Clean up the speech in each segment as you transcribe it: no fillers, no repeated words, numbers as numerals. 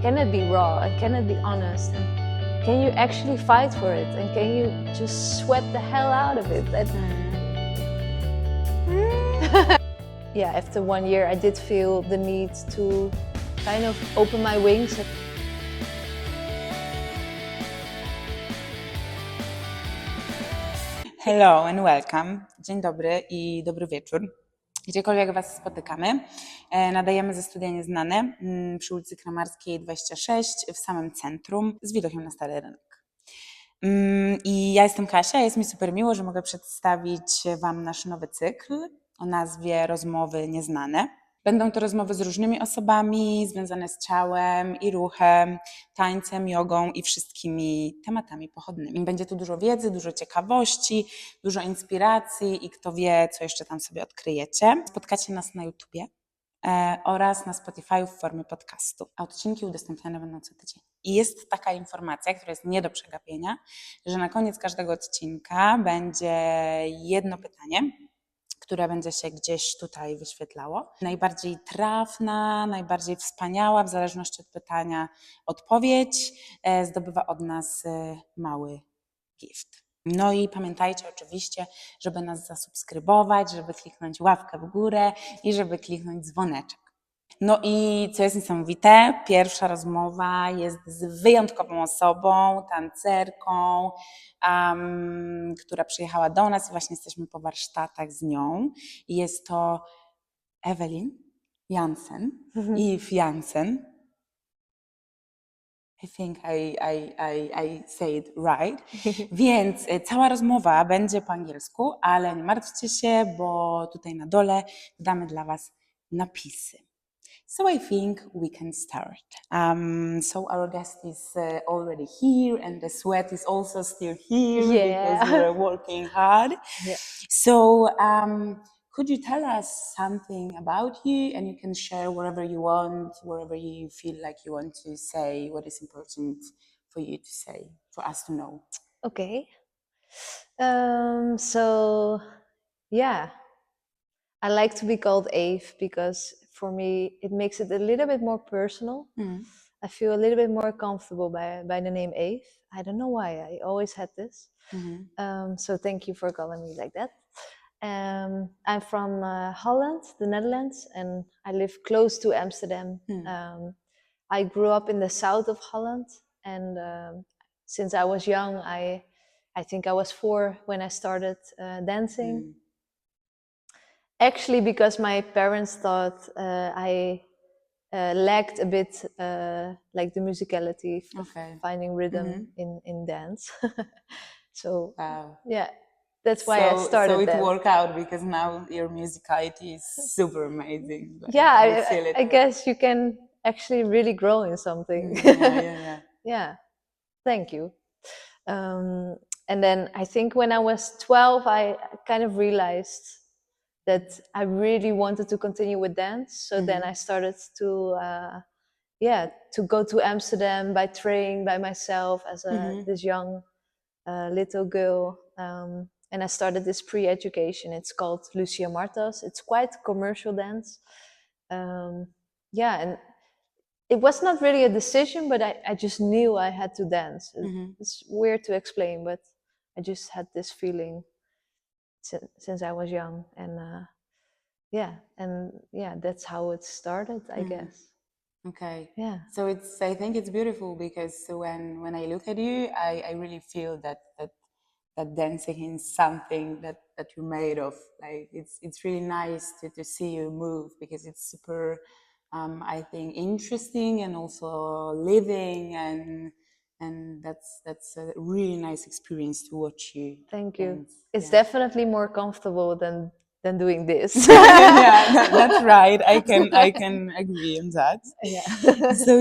can it be raw and can it be honest? And can you actually fight for it? And can you just sweat the hell out of it? Yeah, after 1 year, I did feel the need to kind of open my wings. Hello and welcome. Dzień dobry i dobry wieczór. Gdziekolwiek Was spotykamy. Nadajemy ze studia Nieznane przy ulicy Kramarskiej 26 w samym centrum z widokiem na Stary Rynek. I ja jestem Kasia, jest mi super miło, że mogę przedstawić Wam nasz nowy cykl o nazwie Rozmowy Nieznane. Będą to rozmowy z różnymi osobami związane z ciałem i ruchem, tańcem, jogą i wszystkimi tematami pochodnymi. Będzie tu dużo wiedzy, dużo ciekawości, dużo inspiracji i kto wie, co jeszcze tam sobie odkryjecie. Spotkacie nas na YouTubie oraz na Spotify w formie podcastu. A odcinki udostępniane będą co tydzień. I jest taka informacja, która jest nie do przegapienia, że na koniec każdego odcinka będzie jedno pytanie, które będzie się gdzieś tutaj wyświetlało. Najbardziej trafna, najbardziej wspaniała, w zależności od pytania, odpowiedź zdobywa od nas mały gift. No i pamiętajcie oczywiście, żeby nas zasubskrybować, żeby kliknąć łapkę w górę i żeby kliknąć dzwoneczek. No i co jest niesamowite, pierwsza rozmowa jest z wyjątkową osobą, tancerką, która przyjechała do nas i właśnie jesteśmy po warsztatach z nią. I jest to Evelien Jansen, Eef Jansen. I think I say it right. Więc cała rozmowa będzie po angielsku, ale nie martwcie się, bo tutaj na dole dodamy dla Was napisy. So I think we can start. So our guest is already here and the sweat is also still here because you're working hard. Yeah. So could you tell us something about you, and you can share wherever you want, wherever you feel like you want to say what is important for you to say, for us to know. Okay. So yeah, I like to be called Eef because for me it makes it a little bit more personal. I feel a little bit more comfortable by the name Eef. I don't know why, I always had this. So thank you for calling me like that. I'm from Holland, the Netherlands, and I live close to Amsterdam. I grew up in the south of Holland, and since I was young, I think I was 4 when I started dancing. Actually, because my parents thought I lacked a bit like the musicality, finding rhythm in dance. So yeah, that's why I started. So it worked out because now your musicality is super amazing. Yeah, I guess you can actually really grow in something. Yeah, thank you. And then I think when I was 12, I kind of realized that I really wanted to continue with dance. So then I started to go to Amsterdam by train by myself as this young little girl. And I started this pre-education. It's called Lucia Martas. It's quite commercial dance. And it was not really a decision, but I just knew I had to dance. It's weird to explain, but I just had this feeling since I was young. And that's how it started, I guess. Okay. Yeah. So I think it's beautiful because when I look at you, I really feel that dancing is something that you're made of. Like it's really nice to see you move because it's super, I think, interesting and also living, and that's a really nice experience to watch you. Thank you. It's definitely more comfortable than doing this. Yeah, that's right. I can agree on that. Yeah. So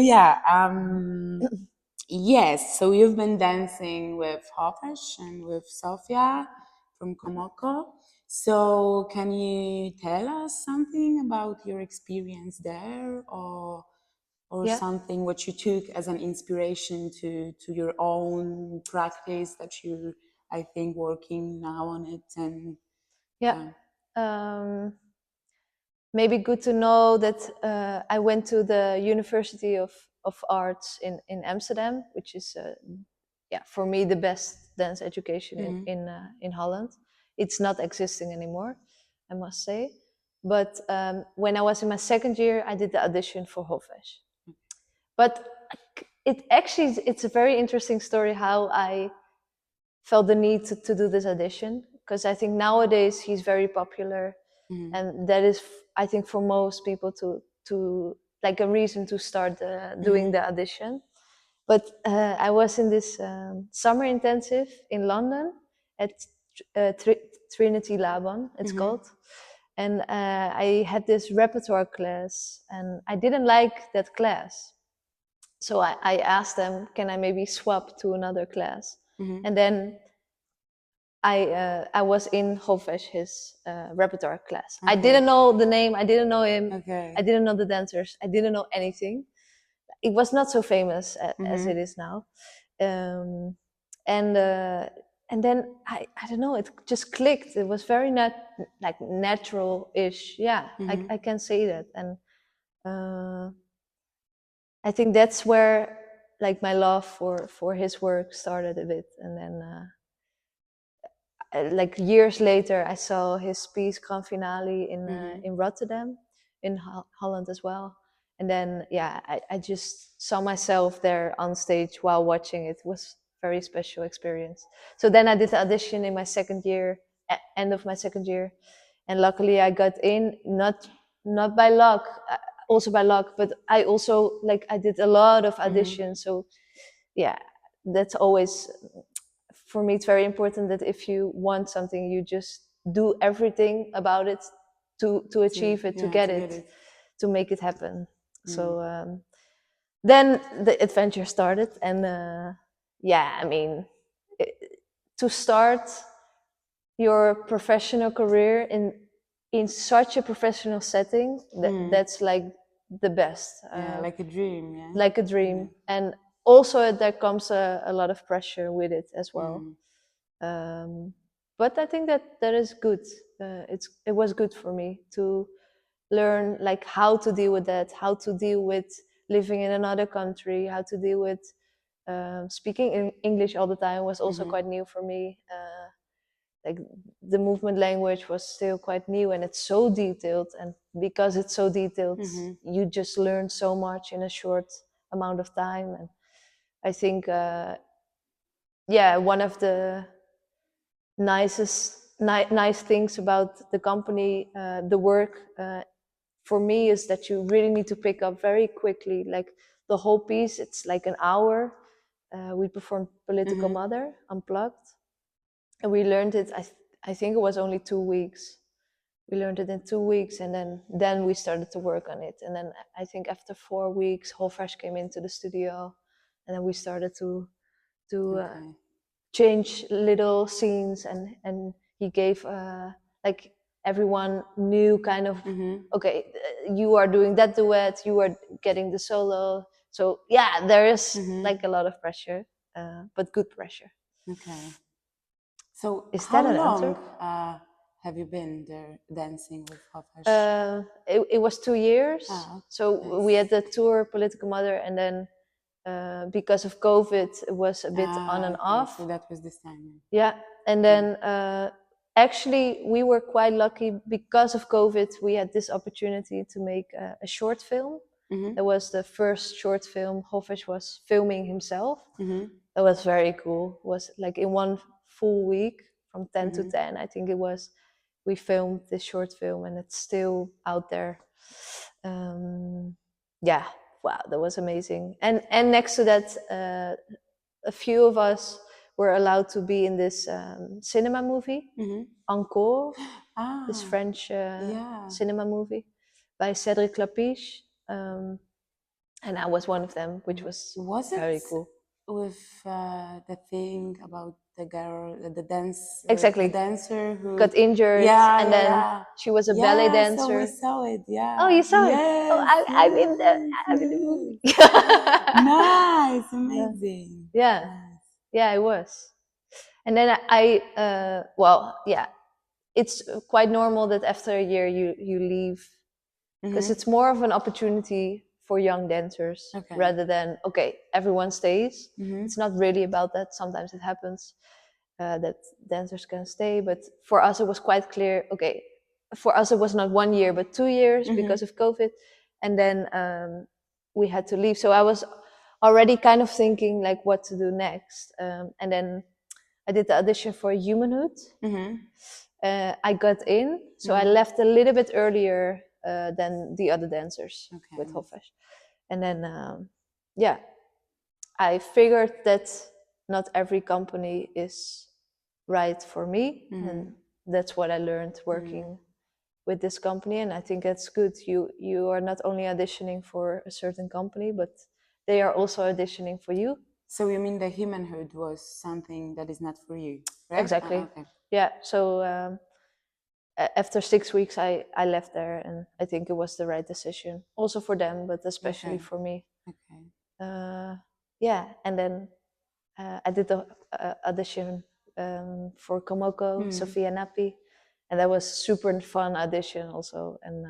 yes. So you've been dancing with Hofesh and with Sofia from KOMOCO. So can you tell us something about your experience there, or something what you took as an inspiration to your own practice that you, I think, working now on it? And maybe good to know that I went to the University of Arts in Amsterdam, which is for me the best dance education in Holland. It's not existing anymore, I must say. But when I was in my second year, I did the audition for Hofesh. But it's a very interesting story how I felt the need to do this audition, because I think nowadays he's very popular, and that is, I think, for most people to like a reason to start doing the audition. But I was in this summer intensive in London at Trinity Laban, it's called. And I had this repertoire class, and I didn't like that class. So I asked them, can I maybe swap to another class? And then I was in Hofesh, his repertoire class. I didn't know the name, I didn't know him, I didn't know the dancers, I didn't know anything. It was not so famous as it is now. And then I don't know, it just clicked. It was very natural-ish. Yeah, I can say that. And I think that's where like my love for his work started a bit. And then like years later, I saw his piece Grand Finale in Rotterdam, in Holland as well. And then, I just saw myself there on stage while watching it. It was a very special experience. So then I did the audition in my second year, end of my second year. And luckily I got in, not by luck, also by luck, but I also, I did a lot of auditions. So yeah, that's always, for me, it's very important that if you want something, you just do everything about it to achieve it, to get it, to make it happen. So then the adventure started, and I mean, to start your professional career in such a professional setting, that's like the best. Like a dream, yeah. Like a dream, and also there comes a lot of pressure with it as well. But I think that is good. It was good for me to learn how to deal with that, how to deal with living in another country, how to deal with speaking in English all the time was also quite new for me. The movement language was still quite new, and it's so detailed, and because it's so detailed, you just learn so much in a short amount of time. And I think one of the nice things about the company, the work, for me, is that you really need to pick up very quickly. Like the whole piece, it's like an hour. We performed Political Mother Unplugged, and we learned it. I think it was only 2 weeks. We learned it in 2 weeks, and then we started to work on it. And then I think after 4 weeks, Hofesh came into the studio, and then we started to change little scenes, and he gave everyone new kind of okay, you are doing that duet, you are getting the solo. So there is a lot of pressure, but good pressure. Okay. So is how that an long answer? have you been there dancing with Hofesh? It was 2 years. So nice. We had the tour Political Mother, and then because of COVID, it was a bit on and off. So that was this time. Yeah, and then actually we were quite lucky because of COVID. We had this opportunity to make a short film. That was the first short film Hofesh was filming himself. That was very cool. It was like in one full week from 10 to 10, I think it was. We filmed this short film, and it's still out there. Wow, that was amazing. And next to that, a few of us were allowed to be in this cinema movie, Encore, this French cinema movie by Cédric Clapiche. And I was one of them, which was very cool. With the thing about the girl, the dance, exactly, the dancer who got injured, and then she was a ballet dancer. So we saw it. Yeah. Oh, you saw it? Oh, I'm in the movie. Nice, amazing. Yeah, it was. And then it's quite normal that after a year you leave because it's more of an opportunity for young dancers rather than, okay, everyone stays. It's not really about that. Sometimes it happens that dancers can stay, but for us it was quite clear, okay, for us it was not 1 year but 2 years because of COVID, and then we had to leave. So I was already kind of thinking like what to do next, and then I did the audition for Humanhood. I got in, so I left a little bit earlier than the other dancers with Hofesh. And then, I figured that not every company is right for me. And that's what I learned working with this company. And I think that's good. You are not only auditioning for a certain company, but they are also auditioning for you. So you mean the Humanhood was something that is not for you, right? Exactly. Yeah. So after 6 weeks, I left there, and I think it was the right decision, also for them, but especially for me. And then I did the audition for KOMOCO, Sofii Nappi, and that was super fun audition also. And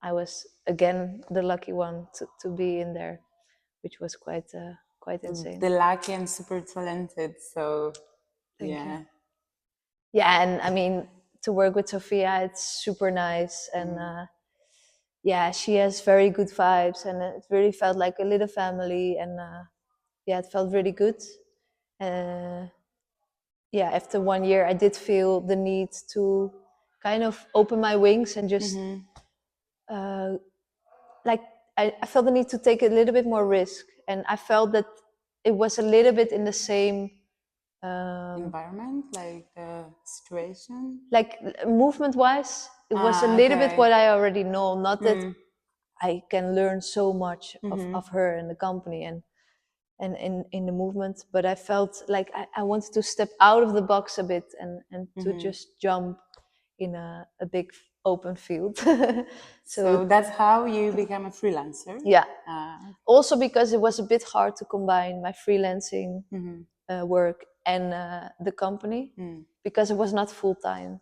I was again the lucky one to be in there, which was quite insane. The lucky and super talented. So Thank you. Yeah, and I mean, to work with Sofia, it's super nice, and she has very good vibes, and it really felt like a little family, and it felt really good. After 1 year, I did feel the need to kind of open my wings and just I felt the need to take a little bit more risk, and I felt that it was a little bit in the same environment, like the situation, like movement wise, it was a little bit what I already know. Not that I can learn so much of her and the company and in the movement, but I felt like I wanted to step out of the box a bit and to just jump in a big open field. So that's how you became a freelancer? Yeah. Also because it was a bit hard to combine my freelancing work and the company, because it was not full-time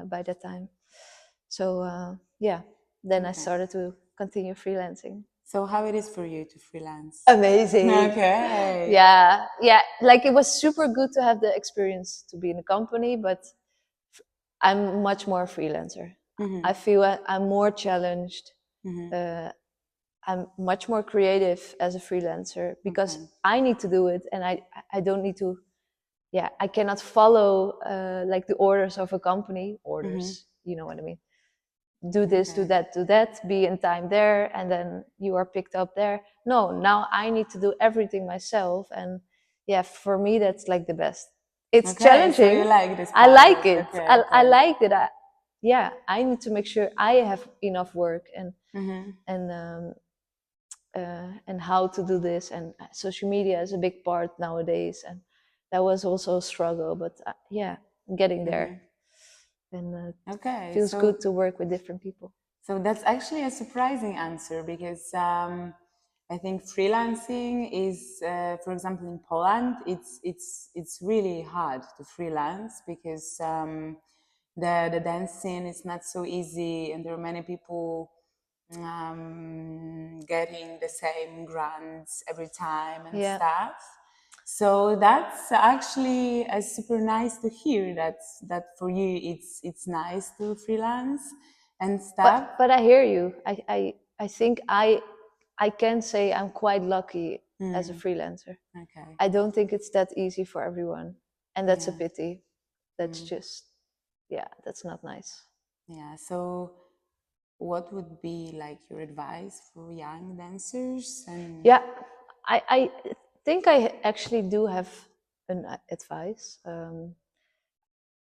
by that time. So then I started to continue freelancing. So how it is for you to freelance? Amazing. Okay. Yeah. Like it was super good to have the experience to be in a company, but I'm much more a freelancer. I feel I'm more challenged. I'm much more creative as a freelancer because I need to do it, and I don't need to. Yeah, I cannot follow like the orders of a company. You know what I mean? Do this, do that, be in time there, and then you are picked up there. No, now I need to do everything myself, and for me that's like the best. It's challenging. So you like this part. I like it. I like it. I need to make sure I have enough work and how to do this, and social media is a big part nowadays, and that was also a struggle, but getting there. And feels good to work with different people. So that's actually a surprising answer, because I think freelancing is, for example, in Poland, it's really hard to freelance because the dance scene is not so easy, and there are many people getting the same grants every time and stuff. So that's actually super nice to hear that for you it's nice to freelance and stuff. But I hear you. I think I can say I'm quite lucky as a freelancer. I don't think it's that easy for everyone, and that's a pity. That's just that's not nice. Yeah. So what would be like your advice for young dancers? I think I actually do have an advice.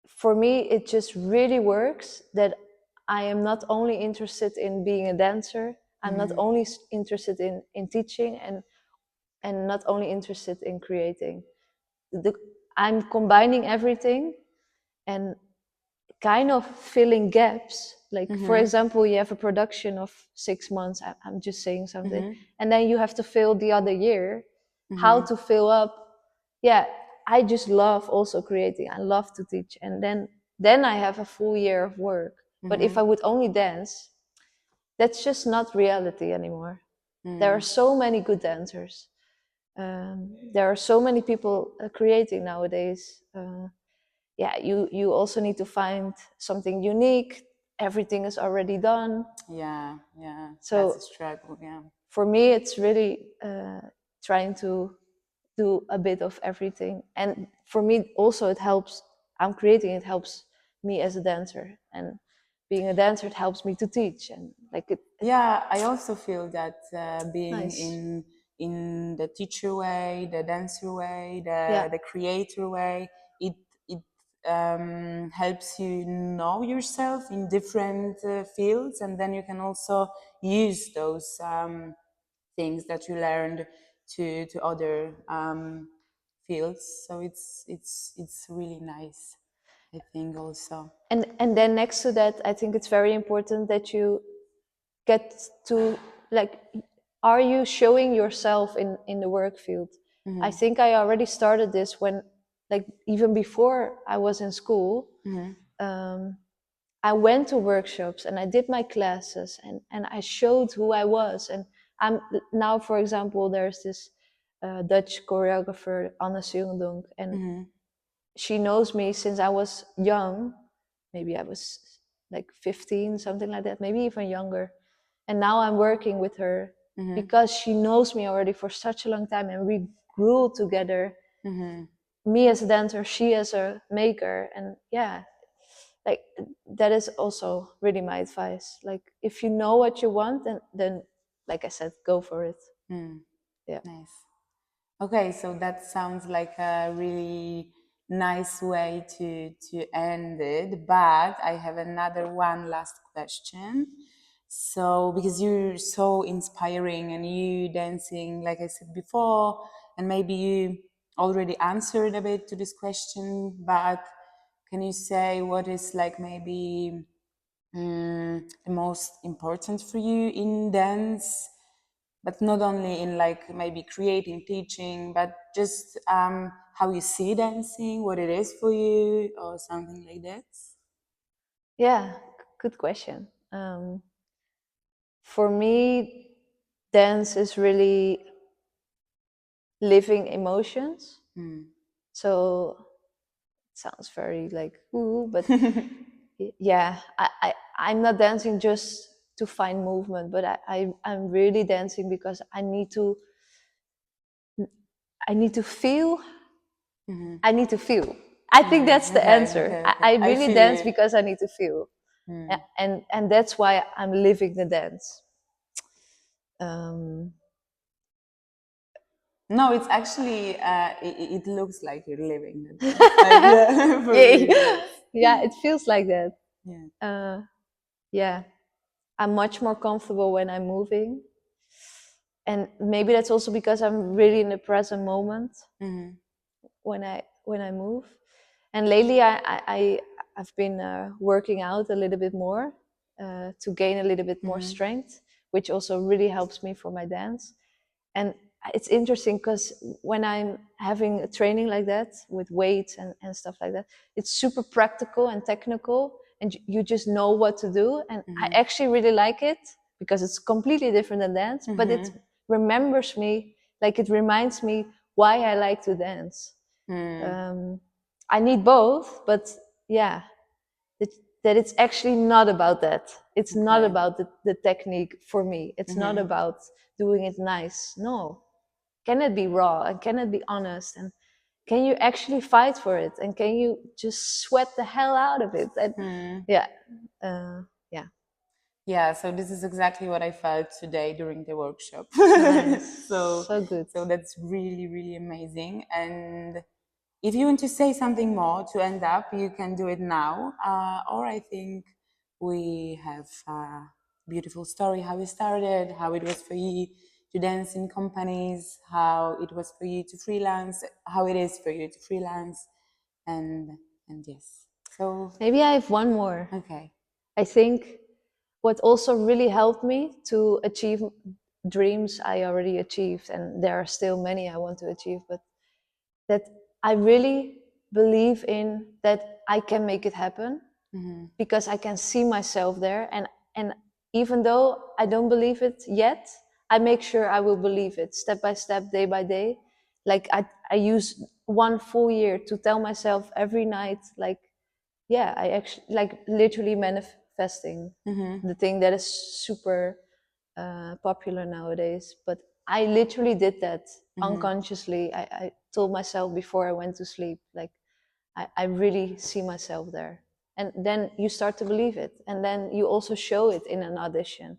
For me, it just really works that I am not only interested in being a dancer. I'm not only interested in teaching and not only interested in creating. I'm combining everything and kind of filling gaps. Like, for example, you have a production of 6 months, I'm just saying something, and then you have to fill the other year. How to fill up? I just love also creating. I love to teach, and then I have a full year of work. But if I would only dance, that's just not reality anymore. There are so many good dancers. There are so many people creating nowadays. You also need to find something unique. Everything is already done. Yeah. So that's a struggle. Yeah. For me, it's really trying to do a bit of everything. And for me, also, it helps. I'm creating. It helps me as a dancer, and being a dancer, it helps me to teach. And like it. Yeah, I also feel that being Nice. in the teacher way, the dancer way, Yeah. the creator way, it helps you know yourself in different fields, and then you can also use those things that you learned to other fields. So it's really nice, I think also. And then next to that, I think it's very important that you get to, like, are you showing yourself in the work field? I think I already started this when, like, even before I was in school. I went to workshops and I did my classes, and I showed who I was. And I'm now, for example, there's this Dutch choreographer, Anne Surendonk, and she knows me since I was young. Maybe I was like 15, something like that, maybe even younger. And now I'm working with her because she knows me already for such a long time, and we grew together. Me as a dancer, she as a maker. And yeah, like, that is also really my advice. Like, if you know what you want, then like I said, go for it. Yeah. Nice. Okay, so that sounds like a really nice way to end it. But I have another one last question. So, because you're so inspiring and you dancing, like I said before, and maybe you already answered a bit to this question, but can you say what is like maybe the most important for you in dance? But not only in like maybe creating, teaching, but just how you see dancing, what it is for you, or something like that. Yeah, good question. For me, dance is really living emotions. So it sounds very like ooh, but yeah, I'm not dancing just to find movement, but I'm really dancing because I need to feel. I need to feel. I think that's the answer. Okay. I really feel dance it. because I need to feel. And that's why I'm living the dance. No, it's actually it looks like you're living the dance. Like, yeah, for me, yes. Yeah, it feels like that. Yeah. Yeah, I'm much more comfortable when I'm moving, and maybe that's also because I'm really in the present moment when I move. And lately, I've been working out a little bit more to gain a little bit more strength, which also really helps me for my dance. And it's interesting because when I'm having a training like that with weights and stuff like that, it's super practical and technical, and you just know what to do. And I actually really like it because it's completely different than dance, but it remembers me, like it reminds me why I like to dance. I need both, but yeah, that it's actually not about that. It's not about the technique for me. It's not about doing it nice. No. Can it be raw, and can it be honest, and can you actually fight for it, and can you just sweat the hell out of it? And yeah. Yeah, so this is exactly what I felt today during the workshop. Nice. So Good. so that's really, really amazing. And if you want to say something more to end up, you can do it now. Or I think we have a beautiful story, how you started, how it was for you to dance in companies, how it was for you to freelance, how it is for you to freelance. And yes. So Maybe I have one more. okay. I think what also really helped me to achieve dreams I already achieved, and there are still many I want to achieve, but that I really believe in that I can make it happen because I can see myself there, and even though I don't believe it yet, I make sure I will believe it step by step, day by day. Like I use 1 full year to tell myself every night, like, yeah, I actually, like, literally manifesting the thing that is super popular nowadays. But I literally did that unconsciously. I told myself before I went to sleep, like, I really see myself there. And then you start to believe it. And then you also show it in an audition.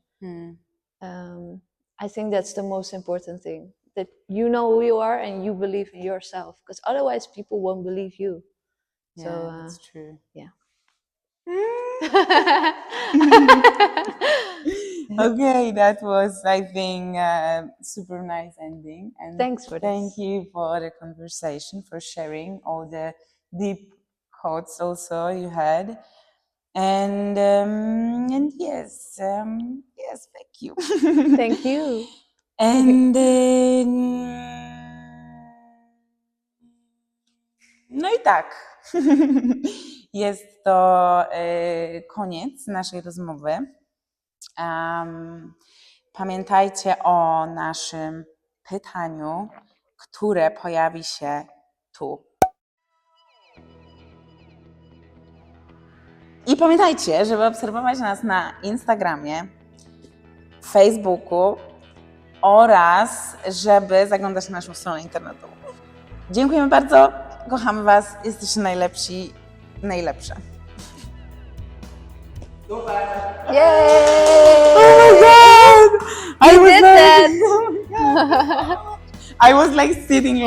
I think that's the most important thing, that you know who you are and you believe in yourself, because otherwise people won't believe you. Yeah, So that's true. Yeah. Okay, that was, I think, super nice ending. And thanks for thank this. you for the conversation, for sharing all the deep thoughts also you had. And yes, thank you. Thank you. And no i tak. Jest to koniec naszej rozmowy. Pamiętajcie o naszym pytaniu, które pojawi się tu. I pamiętajcie, żeby obserwować nas na Instagramie, Facebooku oraz żeby zaglądać na naszą stronę internetową. Dziękujemy bardzo, kochamy Was, jesteście najlepsi, najlepsze. Super! Yay! Oh my God! You did that! I was like sitting like